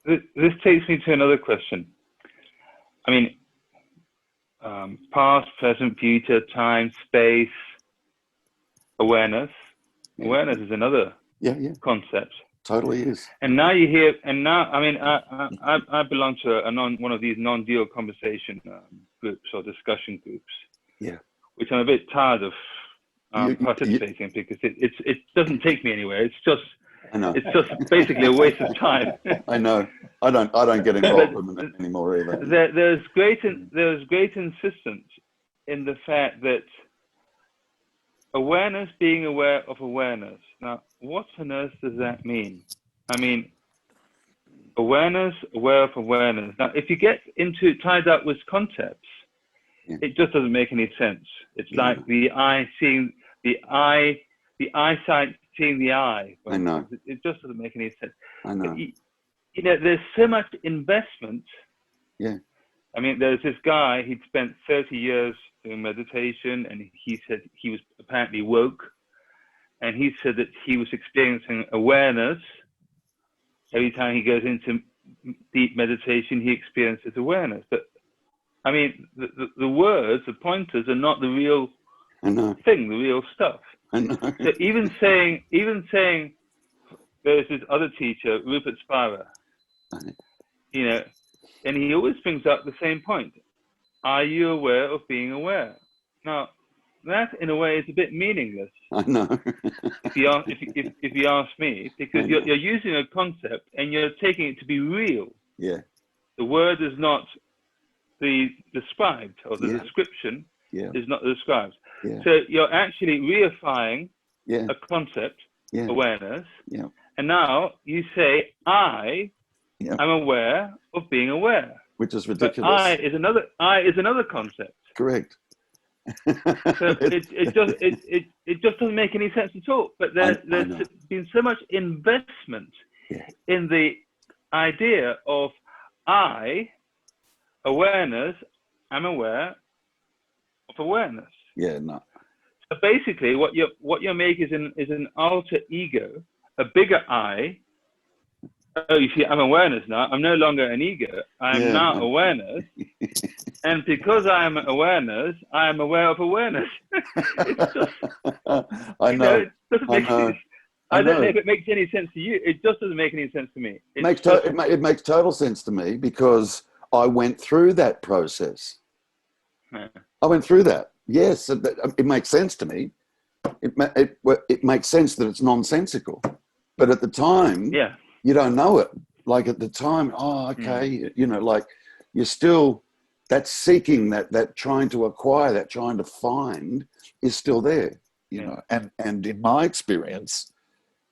this takes me to another question. I mean, past, present, future, time, space, awareness. Yeah. Awareness is another concept. Totally is. And now you hear, and now, I mean, I belong to one of these non-dual conversation groups or discussion groups. Yeah. Which I'm a bit tired of participating because it doesn't take me anywhere. It's just, I know. It's just basically a waste of time. I know. I don't get involved in it anymore either. There's great insistence in the fact that awareness being aware of awareness. Now, what on earth does that mean? I mean, awareness, aware of awareness. Now, if you get into tied up with concepts, it just doesn't make any sense. It's like the eye seeing the eye, the eyesight seeing the eye. I know. It just doesn't make any sense. I know. You know, there's so much investment. Yeah. I mean, there's this guy, he'd spent 30 years doing meditation, and he said he was apparently woke. And he said that he was experiencing awareness. Every time he goes into deep meditation, he experiences awareness. But I mean, the words, the pointers are not the real thing, the real stuff. I know. So even saying, there's this other teacher, Rupert Spira, you know, and he always brings up the same point. Are you aware of being aware? Now, that in a way is a bit meaningless. I know. if you ask me, because you're using a concept and you're taking it to be real. Yeah. The word is not the described, or the description is not described. Yeah. So you're actually reifying a concept, awareness, and now you say, I am aware of being aware. Which is ridiculous. But I is another concept. Correct. So it just doesn't make any sense at all. But there's been so much investment in the idea of awareness. I'm aware of awareness. Yeah, no. So basically, what you're making is an alter ego, a bigger I. Oh, you see, I'm awareness now. I'm no longer an ego. I am now awareness. And because I am awareness, I am aware of awareness. It's just, I know. It doesn't make sense. I don't know if it makes any sense to you. It just doesn't make any sense to me. It makes total sense to me because I went through that process. I went through that. Yes, it makes sense to me. It makes sense that it's nonsensical. But at the time, you don't know it. Like at the time, you know, like you're still, that seeking, that trying to acquire, that trying to find is still there, you know. And in my experience,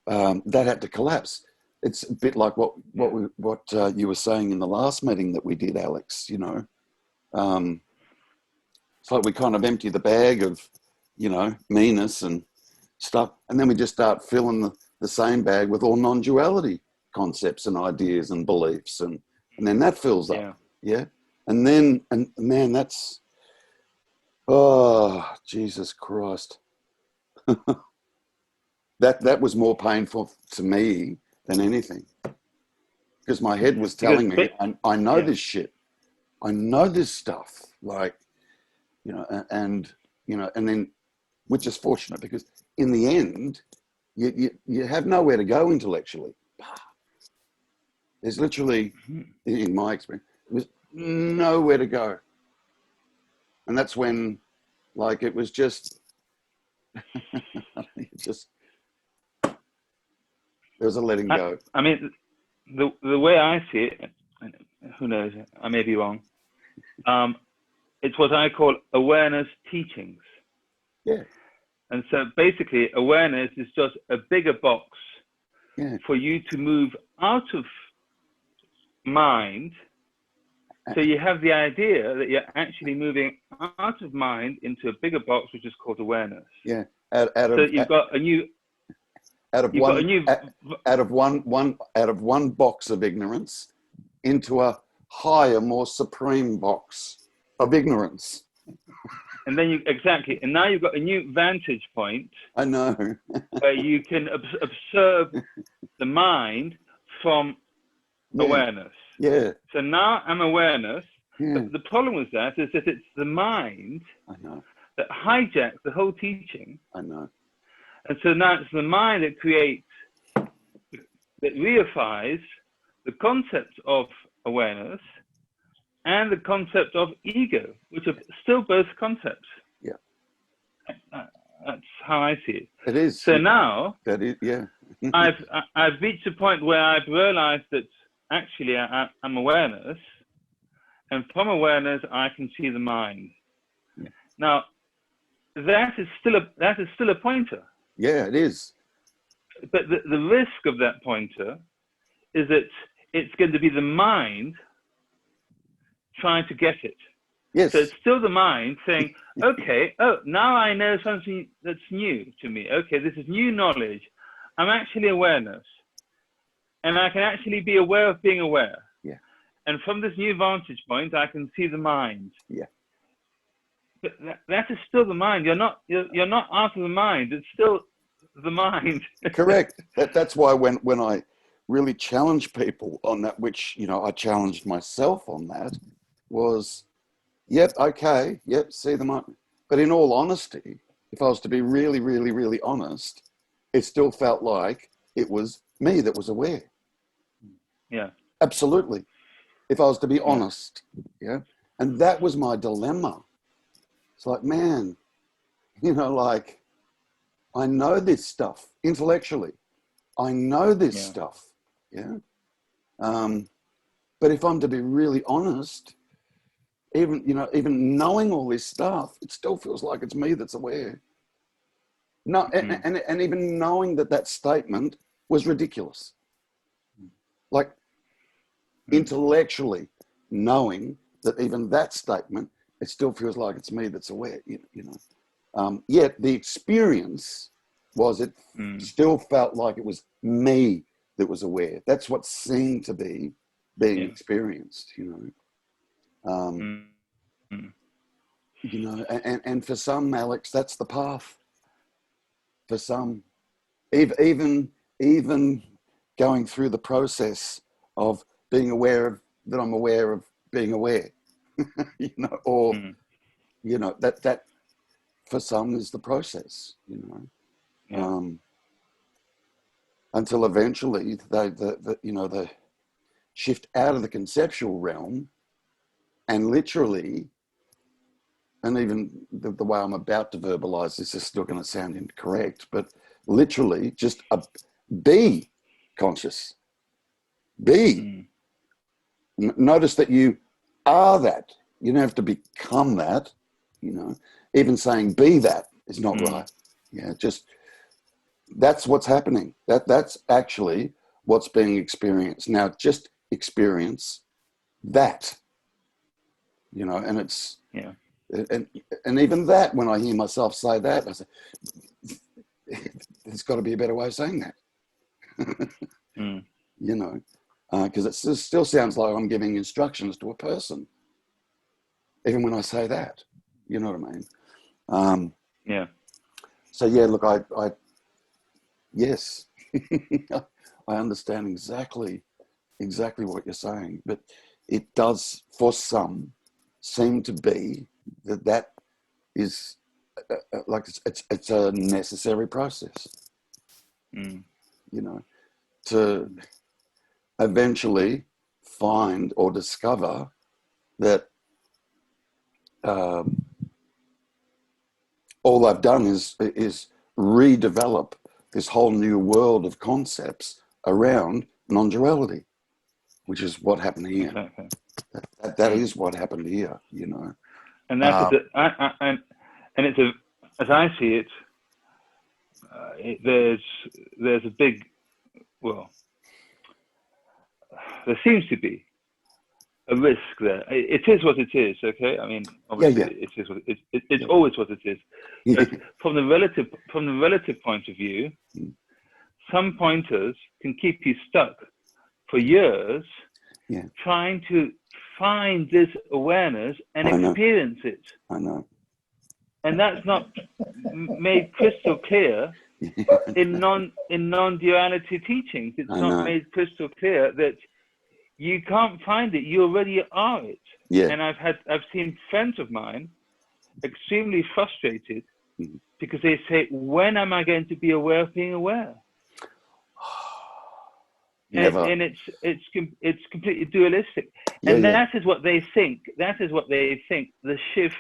that had to collapse. It's a bit like what you were saying in the last meeting that we did, Alex, you know. It's like we kind of empty the bag of, you know, meanness and stuff, and then we just start filling the same bag with all non-duality concepts and ideas and beliefs, and then that fills up. And then, and man, that's, oh, Jesus Christ. that was more painful to me than anything, because my head was telling me, I know this shit. I know this stuff, like, you know, and then, which is fortunate, because in the end, you have nowhere to go intellectually. There's literally, in my experience, there's nowhere to go. And that's when, like, it was just, there was a letting go. I mean, the way I see it, who knows, I may be wrong, it's what I call awareness teachings. Yeah. And so basically, awareness is just a bigger box for you to move out of mind. So you have the idea that you're actually moving out of mind into a bigger box, which is called awareness. Yeah. Out of one box of ignorance into a higher, more supreme box of ignorance. And then and now you've got a new vantage point. I know. Where you can observe the mind from awareness. Yeah. So now I'm awareness. Yeah. But the problem with that is that it's the mind I know. that hijacks the whole teaching. I know. And so now it's the mind that creates, that reifies the concept of awareness and the concept of ego, which are still both concepts. Yeah. That's how I see it. It is. So now, that is, yeah. I've reached a point where I've realized that actually I'm awareness, and from awareness I can see the mind. Yeah. Now, that is still a pointer. Yeah, it is. But the risk of that pointer is that it's going to be the mind trying to get it. Yes. So it's still the mind saying, okay, oh, now I know something that's new to me. Okay, this is new knowledge. I'm actually awareness. And I can actually be aware of being aware. Yeah. And from this new vantage point, I can see the mind. Yeah. But that is still the mind. You're not out of the mind. It's still the mind. Correct. That's why when I really challenge people on that, which, you know, I challenged myself on that, was, yep, okay, yep, see the mind. But in all honesty, if I was to be really, really, really honest, it still felt like it was me that was aware. Yeah. Absolutely. If I was to be honest, yeah. And that was my dilemma. It's like, man, you know, like, I know this stuff intellectually. I know this stuff, yeah. But if I'm to be really honest, even knowing all this stuff, it still feels like it's me that's aware. No, and even knowing that statement was ridiculous. Like, intellectually knowing that even that statement, it still feels like it's me that's aware, you know. Yet the experience was, it still felt like it was me that was aware. That's what seemed to be being experienced, you know. You know, and for some, Alex, that's the path. For some, even going through the process of being aware of that, I'm aware of being aware, you know, or you know, that for some is the process, you know, until eventually they shift out of the conceptual realm and literally. And even the way I'm about to verbalize this is still going to sound incorrect, but literally just be conscious. Be. Notice that you are that. You don't have to become that, you know. Even saying be that is not right. Yeah, just that's what's happening. That's actually what's being experienced. Now just experience that, you know, and it's and even that, when I hear myself say that, I say, there's got to be a better way of saying that. You know, because it still sounds like I'm giving instructions to a person, even when I say that. You know what I mean? So yeah, look, I yes, I understand exactly what you're saying, but it does, for some, seem to be that is like it's a necessary process, you know, to eventually find or discover that all I've done is redevelop this whole new world of concepts around non-duality, which is what happened here. Exactly. That is what happened here, you know. And that is and it's as I see it, there's a big, well, there seems to be a risk there. It is what it is, okay? I mean, obviously, it is what it's always what it is. But from the relative point of view, some pointers can keep you stuck for years, trying to find this awareness and experience it. I know. And that's not made crystal clear in non-duality teachings. It's not made crystal clear that you can't find it. You already are it. Yeah. And I've seen friends of mine extremely frustrated because they say, when am I going to be aware of being aware? Never. And it's completely dualistic. Yeah, And yeah. that is what they think. That is what they think the shift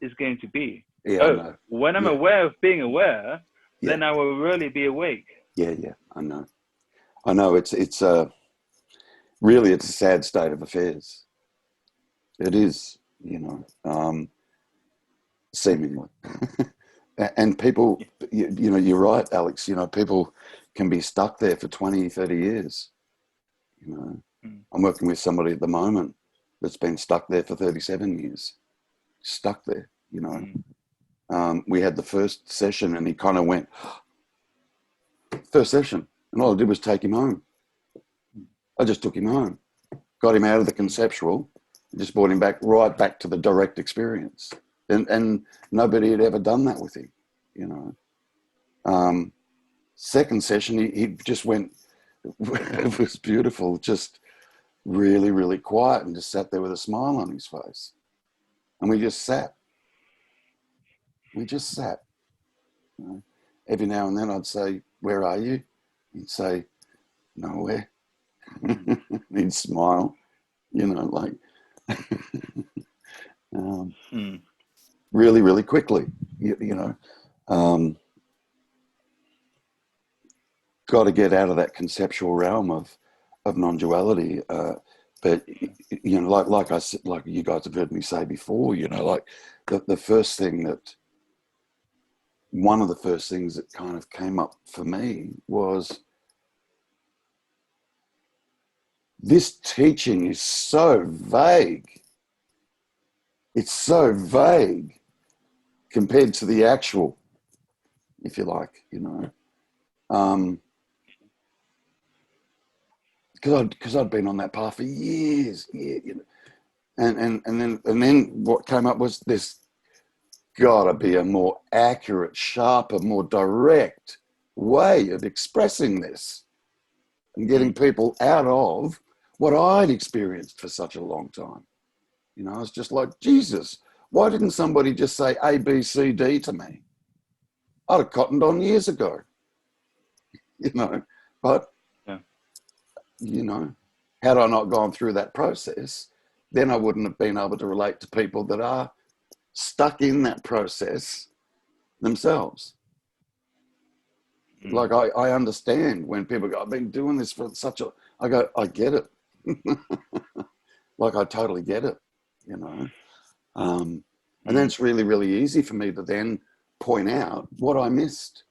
is going to be. Yeah, I know. When I'm Yeah. aware of being aware, Yeah. then I will really be awake. Yeah, yeah. I know. It's really, it's a sad state of affairs. It is, seemingly. And people, you're right, Alex, people can be stuck there for 20, 30 years. I'm working with somebody at the moment that's been stuck there for 37 years. Stuck there, We had the first session and he kind of went, first session, and all I did was take him home. I just took him home, got him out of the conceptual, just brought him right back to the direct experience. And nobody had ever done that with him, Second session, he just went, it was beautiful, just really, really quiet and just sat there with a smile on his face. And we just sat. Every now and then I'd say, where are you? He'd say, nowhere. He'd smile, like really, really quickly, got to get out of that conceptual realm of non-duality. But like I said, like you guys have heard me say before, like the first thing one of the first things that kind of came up for me was, this teaching is so vague. It's so vague compared to the actual, if you like, because I'd been on that path for years, and then what came up was, there's got to be a more accurate, sharper, more direct way of expressing this and getting people out of what I'd experienced for such a long time. I was just like, Jesus, why didn't somebody just say A, B, C, D to me? I'd have cottoned on years ago, but, had I not gone through that process, then I wouldn't have been able to relate to people that are stuck in that process themselves. Like I understand when people go, I've been doing this for I go, I get it. Like I totally get it, and then it's really, really easy for me to then point out what I missed.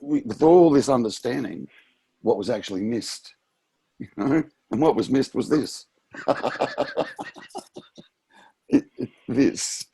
With all this understanding, what was actually missed, and what was missed was this. This.